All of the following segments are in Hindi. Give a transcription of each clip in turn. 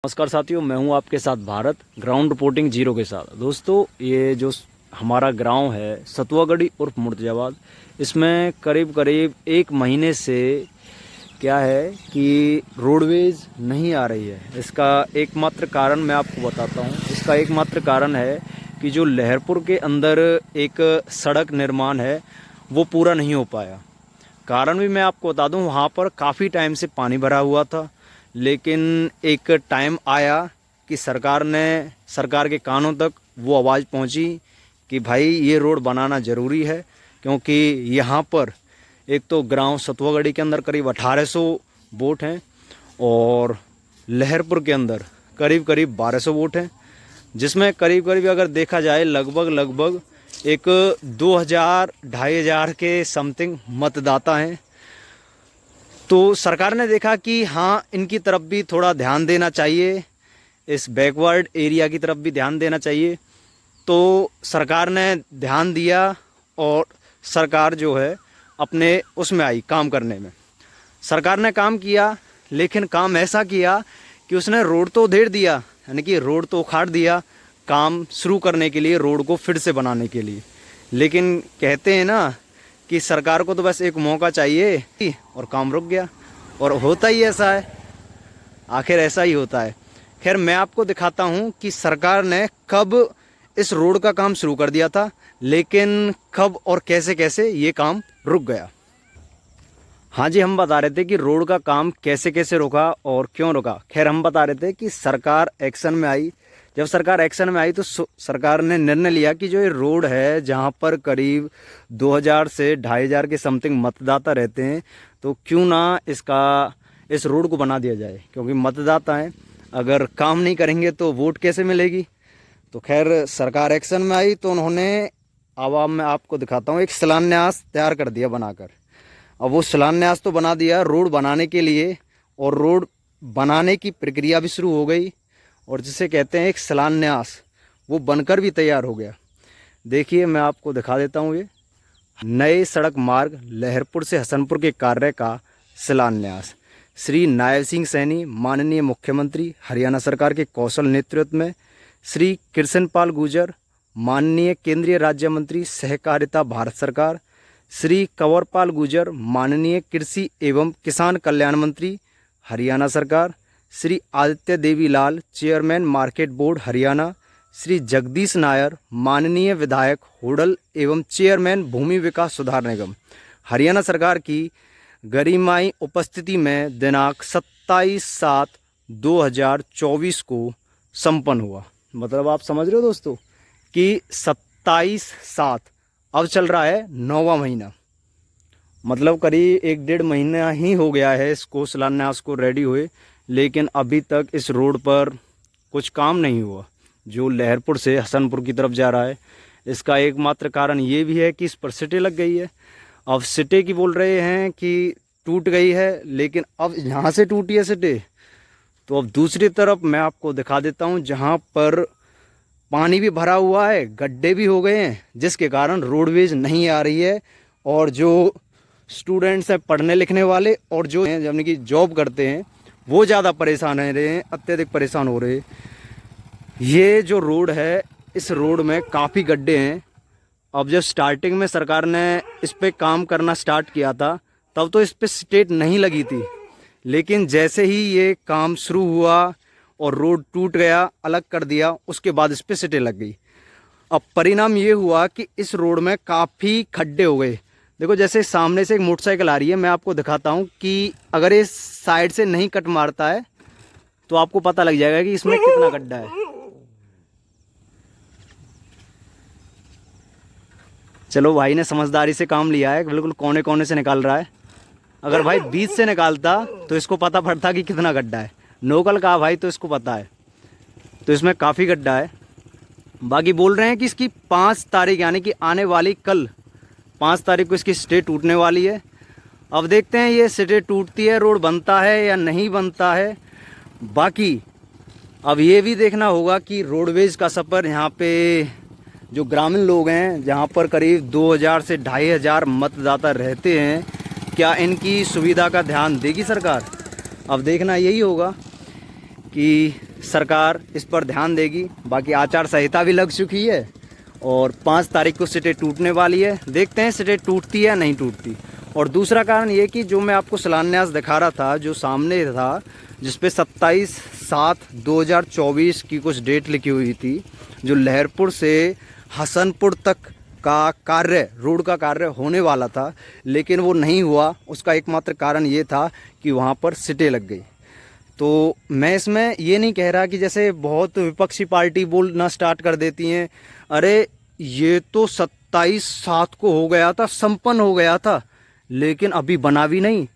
नमस्कार साथियों, मैं हूं आपके साथ भारत ग्राउंड रिपोर्टिंग जीरो के साथ। दोस्तों, ये जो हमारा गांव है सतुआगढ़ी उर्फ मुर्तिजाबाद, इसमें करीब करीब एक महीने से क्या है कि रोडवेज नहीं आ रही है। इसका एकमात्र कारण मैं आपको बताता हूं। इसका एकमात्र कारण है कि जो लहरपुर के अंदर एक सड़क निर्माण है वो पूरा नहीं हो पाया। कारण भी मैं आपको बता दूं, वहाँ पर काफ़ी टाइम से पानी भरा हुआ था, लेकिन एक टाइम आया कि सरकार के कानों तक वो आवाज़ पहुंची कि भाई ये रोड बनाना ज़रूरी है, क्योंकि यहाँ पर एक तो ग्राम सतुआगढ़ी के अंदर करीब 1800 वोट हैं और लहरपुर के अंदर करीब करीब 1200 वोट हैं, जिसमें करीब करीब अगर देखा जाए लगभग एक 2000-2500 के समथिंग मतदाता हैं। तो सरकार ने देखा कि हाँ, इनकी तरफ भी थोड़ा ध्यान देना चाहिए, इस बैकवर्ड एरिया की तरफ भी ध्यान देना चाहिए। तो सरकार ने ध्यान दिया और सरकार जो है अपने उसमें आई काम करने में। सरकार ने काम किया, लेकिन काम ऐसा किया कि उसने रोड तो उधेड़ दिया, यानी कि रोड तो उखाड़ दिया काम शुरू करने के लिए, रोड को फिर से बनाने के लिए। लेकिन कहते हैं ना कि सरकार को तो बस एक मौका चाहिए और काम रुक गया। और होता ही ऐसा है, आखिर ऐसा ही होता है। खैर, मैं आपको दिखाता हूँ कि सरकार ने कब इस रोड का काम शुरू कर दिया था, लेकिन कब और कैसे कैसे ये काम रुक गया। हाँ जी, हम बता रहे थे कि रोड का काम कैसे कैसे रुका और क्यों रुका। खैर, हम बता रहे थे कि सरकार एक्शन में आई। जब सरकार एक्शन में आई तो सरकार ने निर्णय लिया कि जो ये रोड है, जहाँ पर करीब 2000 से 2500 के समथिंग मतदाता रहते हैं, तो क्यों ना इस रोड को बना दिया जाए, क्योंकि मतदाता हैं, अगर काम नहीं करेंगे तो वोट कैसे मिलेगी। तो खैर, सरकार एक्शन में आई तो उन्होंने, अब मैं आपको दिखाता हूँ, एक शिलान्यास तैयार कर दिया बनाकर। अब वो शिलान्यास तो बना दिया रोड बनाने के लिए, और रोड बनाने की प्रक्रिया भी शुरू हो गई, और जिसे कहते हैं एक शिलान्यास, वो बनकर भी तैयार हो गया। देखिए, मैं आपको दिखा देता हूँ। ये नए सड़क मार्ग लहरपुर से हसनपुर के कार्य का शिलान्यास श्री नायब सिंह सैनी, माननीय मुख्यमंत्री हरियाणा सरकार के कौशल नेतृत्व में, श्री कृष्णपाल गुर्जर, माननीय केंद्रीय राज्य मंत्री सहकारिता भारत सरकार, श्री कंवरपाल गुर्जर, माननीय कृषि एवं किसान कल्याण मंत्री हरियाणा सरकार, Shri Aditya Devi Lal, chairman market board Haryana, Shri Jagdish Nair, माननीय विधायक होडल एवं चेयरमैन भूमि विकास सुधार निगम हरियाणा सरकार की गरिमाई उपस्थिति में दिनांक 27/7/2024 को संपन्न हुआ। मतलब आप समझ रहे हो दोस्तों कि 27/7, अब चल रहा है 9वां महीना, मतलब करीब 1-1.5 महीना ही हो गया है इसको, शिलान्यास को रेडी हुए, लेकिन अभी तक इस रोड पर कुछ काम नहीं हुआ जो लहरपुर से हसनपुर की तरफ जा रहा है। इसका एकमात्र कारण ये भी है कि इस पर सिटे लग गई है। अब सिटे की बोल रहे हैं कि टूट गई है, लेकिन अब यहाँ से टूटी है सिटे, तो अब दूसरी तरफ मैं आपको दिखा देता हूँ, जहाँ पर पानी भी भरा हुआ है, गड्ढे भी हो गए हैं, जिसके कारण रोडवेज नहीं आ रही है। और जो स्टूडेंट्स हैं, पढ़ने लिखने वाले, और जो हैं यानी कि जॉब करते हैं, वो ज़्यादा परेशान रह रहे हैं, अत्यधिक परेशान हो रहे हैं। ये जो रोड है, इस रोड में काफ़ी गड्ढे हैं। अब जब स्टार्टिंग में सरकार ने इस पे काम करना स्टार्ट किया था, तब तो इस पे स्टेट नहीं लगी थी, लेकिन जैसे ही ये काम शुरू हुआ और रोड टूट गया, अलग कर दिया, उसके बाद इस पे सिटे लग गई। अब परिणाम ये हुआ कि इस रोड में काफ़ी खड्डे हो गए। देखो, जैसे सामने से एक मोटरसाइकिल आ रही है, मैं आपको दिखाता हूँ कि अगर इस साइड से नहीं कट मारता है तो आपको पता लग जाएगा कि इसमें कितना गड्ढा है। चलो, भाई ने समझदारी से काम लिया है, बिल्कुल कोने कोने से निकाल रहा है। अगर भाई बीच से निकालता तो इसको पता पड़ता कि कितना गड्ढा है। नोकल का भाई तो इसको पता है, तो इसमें काफ़ी गड्ढा है। बाकी बोल रहे हैं कि इसकी 5 तारीख, यानी कि आने वाली कल 5 तारीख को इसकी सिटे टूटने वाली है। अब देखते हैं ये सिटे टूटती है, रोड बनता है या नहीं बनता है। बाकी अब ये भी देखना होगा कि रोडवेज का सफ़र, यहाँ पे जो ग्रामीण लोग हैं, जहाँ पर करीब 2000 से 2500 मतदाता रहते हैं, क्या इनकी सुविधा का ध्यान देगी सरकार। अब देखना यही होगा कि सरकार इस पर ध्यान देगी। बाकी आचार संहिता भी लग चुकी है और 5 तारीख को सिटे टूटने वाली है। देखते हैं सिटे टूटती है या नहीं टूटती। और दूसरा कारण ये कि जो मैं आपको शिलान्यास दिखा रहा था, जो सामने था, जिसपे 27/7/2024 की कुछ डेट लिखी हुई थी, जो लहरपुर से हसनपुर तक का कार्य, रोड का कार्य होने वाला था, लेकिन वो नहीं हुआ। उसका एकमात्र कारण ये था कि वहाँ पर सिटे लग गई। तो मैं इसमें ये नहीं कह रहा कि जैसे बहुत विपक्षी पार्टी बोलना स्टार्ट कर देती हैं, अरे ये तो 27/7 को हो गया था, संपन्न हो गया था, लेकिन अभी बना भी नहीं।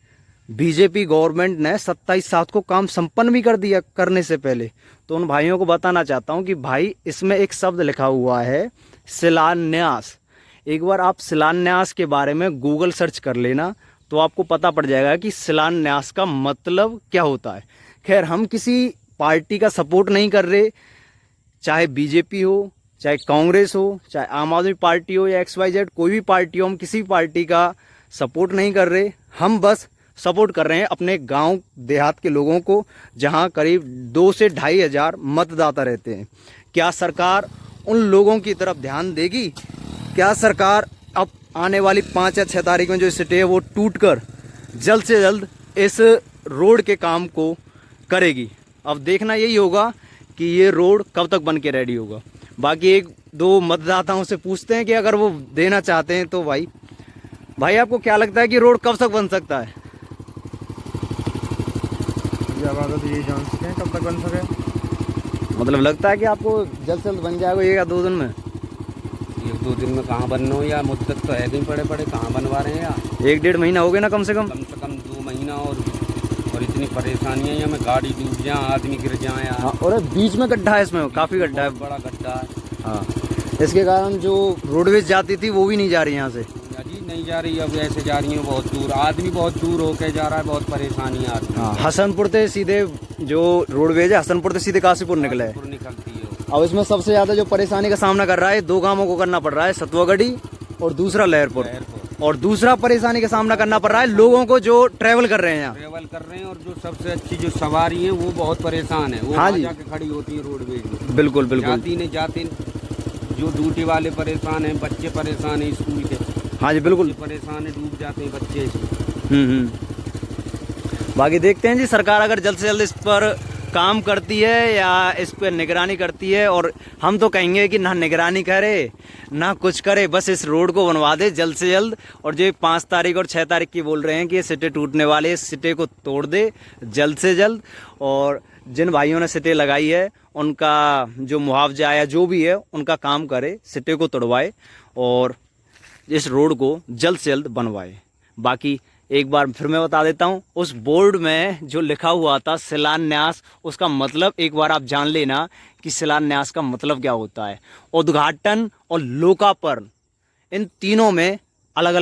बीजेपी गवर्नमेंट ने 27/7 को काम संपन्न भी कर दिया करने से पहले। तो उन भाइयों को बताना चाहता हूँ कि भाई इसमें एक शब्द लिखा हुआ है शिलान्यास। एक बार आप शिलान्यास के बारे में गूगल सर्च कर लेना तो आपको पता पड़ जाएगा कि शिलान्यास का मतलब क्या होता है। खैर, हम किसी पार्टी का सपोर्ट नहीं कर रहे, चाहे बीजेपी हो, चाहे कांग्रेस हो, चाहे आम आदमी पार्टी हो या XYZ कोई भी पार्टी हो, हम किसी पार्टी का सपोर्ट नहीं कर रहे। हम बस सपोर्ट कर रहे हैं अपने गांव देहात के लोगों को, जहां करीब 2 से 2.5 हज़ार मतदाता रहते हैं। क्या सरकार उन लोगों की तरफ ध्यान देगी? क्या सरकार अब आने वाली 5 या 6 तारीख में जो स्टे है वो टूटकर जल्द से जल्द इस रोड के काम को करेगी? अब देखना यही होगा कि ये रोड कब तक बन के रेडी होगा। बाकी 1-2 मतदाताओं से पूछते हैं कि अगर वो देना चाहते हैं तो भाई आपको क्या लगता है कि रोड कब तक बन सकता है? तो यही जान सके कब तक बन सके। मतलब लगता है कि आपको जल्द से जल्द बन जाएगा 1 या 2 दिन में? 1-2 दिन में कहाँ बनना हो यार, मुद्दत तो है नहीं, पड़े कहाँ बनवा रहे हैं यार। 1-1.5 महीना हो गया ना कम से कम 2 महीना। और इतनी परेशानियाँ हैं, हमें गाड़ी डूब जाए, आदमी गिर जाए यार। हाँ, और बीच में गड्ढा है, इसमें काफ़ी गड्ढा है, बड़ा गड्ढा है। हाँ, इसके कारण जो रोडवेज जाती थी वो भी नहीं जा रही यहाँ से। जी नहीं जा रही, अब ऐसे जा रही है बहुत दूर, आदमी बहुत दूर होके जा रहा है, बहुत परेशानी आ रही है। हाँ, हसनपुर से सीधे जो रोडवेज है, हसनपुर से सीधे काशीपुर निकला है। निकलती है। अब इसमें सबसे ज़्यादा जो परेशानी का सामना कर रहा है, 2 गांवों को करना पड़ रहा है, सतवागढ़ी और दूसरा लहरपुर। और दूसरा परेशानी का सामना करना पड़ रहा है लोगों को जो ट्रैवल कर रहे हैं यहाँ। ट्रैवल कर रहे हैं, और जो सबसे अच्छी जो सवारी है वो बहुत परेशान है, वो हाँ जी, जाके खड़ी होती है रोडवेज में। बिल्कुल बिल्कुल, जाते जो ड्यूटी वाले परेशान हैं, बच्चे परेशान हैं स्कूल के। हाँ जी बिल्कुल परेशान है, डूब जाते हैं बच्चे। बाकी देखते हैं जी, सरकार अगर जल्द से जल्द इस पर काम करती है या इस पर निगरानी करती है। और हम तो कहेंगे कि ना निगरानी करे ना कुछ करे, बस इस रोड को बनवा दे जल्द से जल्द। और जो 5 तारीख और 6 तारीख की बोल रहे हैं कि ये सिटे टूटने वाले, इस सिटे को तोड़ दे जल्द से जल्द। और जिन भाइयों ने सिटे लगाई है उनका जो मुआवजा या जो भी है उनका काम करे, सिटे को तोड़वाए और इस रोड को जल्द से जल्द बनवाए। बाकी एक बार फिर मैं बता देता हूँ, उस बोर्ड में जो लिखा हुआ था शिलान्यास, उसका मतलब एक बार आप जान लेना कि शिलान्यास का मतलब क्या होता है। उद्घाटन और लोकार्पण, इन तीनों में अलग अलग